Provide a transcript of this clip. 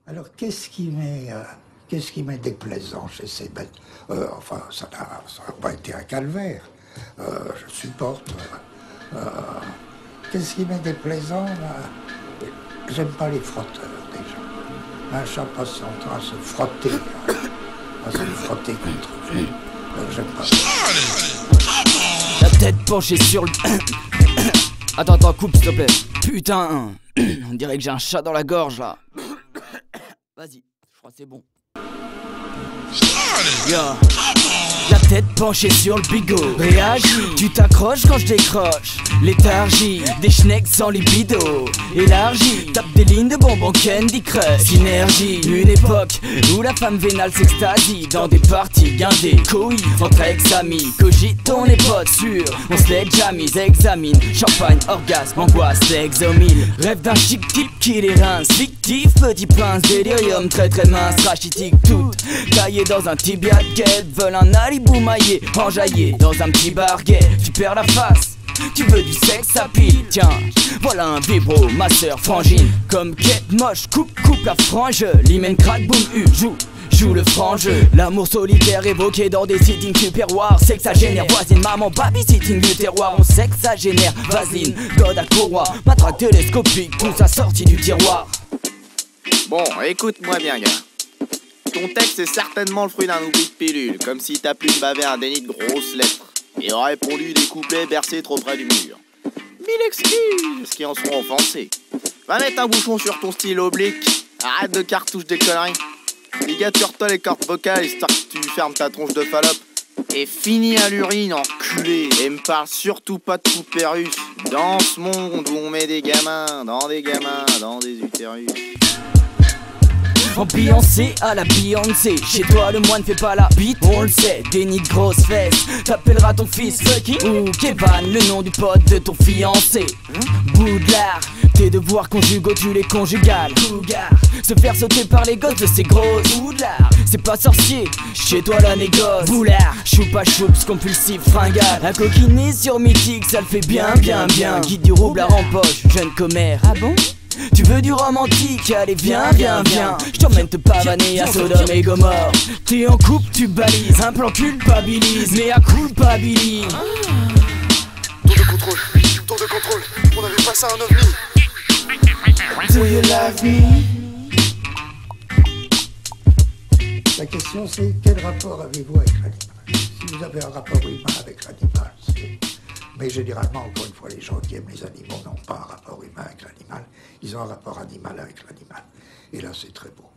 Alors, qu'est-ce qui m'est déplaisant chez ces bêtes? Enfin, ça n'a pas été un calvaire. Je supporte. Qu'est-ce qui m'est déplaisant? J'aime pas les frotteurs, déjà. Un chat passe son temps à se frotter. À se frotter contre vous. J'aime pas ça. La tête penchée sur le... Attends, coupe s'il te plaît. Putain, on dirait que j'ai un chat dans la gorge là. Vas-y, je crois que c'est bon. Yeah. La tête penchée sur le bigot. Réagis, tu t'accroches quand je décroche. Léthargie, des schnecks sans libido. Élargie, tape des lignes de bonbons Candy Crush. Synergie, une époque où la femme vénale s'extasie dans des parties guindées. Coï, entre ex-amis, cogite on est potes sûrs. On se les jamise, examine. Champagne, orgasme, angoisse, exomile. Rêve d'un chic type qui les rince. Fictif, petit prince, délirium très mince. Rachitique toute, taillé dans un tibia de guette. Veulent un alibou maillé, enjaillé dans un petit barguet. Tu perds la face, tu veux du sexe à pile. Tiens, voilà un vibro, ma sœur frangine. Comme quête moche, coupe la frange. L'hymen crack boom joue le frange. L'amour solitaire évoqué dans des sittings supérieurs. Sexagénaire, voisine, maman, babysitting du terroir. On sait que ça génère, vaseline, god à courroie. Matraque télescopique, tout ça sorti du tiroir. Bon, écoute-moi bien, gars. Ton texte est certainement le fruit d'un oubli de pilule. Comme si ta plume bavait un déni de grosses lettres et aurait pondu des couplets bercés trop près du mur. Mille excuses qui en seront offensés. Va mettre un bouchon sur ton style oblique. Arrête de cartouche des conneries. Ligature-toi les cordes vocales histoire que tu fermes ta tronche de Fallope. Et finis à l'urine, enculé. Et me parle surtout pas de poupées russes. Dans ce monde où on met des gamins dans des utérus. Ambiancé à la Beyoncé. Chez toi le moine fait pas la bite, on le sait. Déni de grosses fesses. T'appelleras ton fils Fucky ou Kevin, le nom du pote de ton fiancé. Boudlard, tes devoirs conjugaux tu les conjugales. Cougar, se faire sauter par les gosses de ces grosses. Boudlard, c'est pas sorcier, chez toi la négoce. Boulard, choupa choups compulsif fringale. Un coquiné sur mythique, ça le fait bien. Guide du roublard en poche, jeune commère. Ah bon? Tu veux du romantique, allez viens. Je t'emmène te pavaner à Sodome et Gomorre. T'es en couple, tu balises, un plan culpabilise, mais à culpabilise. Tour de contrôle, on avait passé un ovni. Do you love me? La question c'est quel rapport avez-vous avec l'animal? Si vous avez un rapport humain avec l'animal, c'est... Mais généralement, encore une fois, les gens qui aiment les animaux n'ont pas un rapport humain avec l'animal, ils ont un rapport animal avec l'animal. Et là, c'est très beau.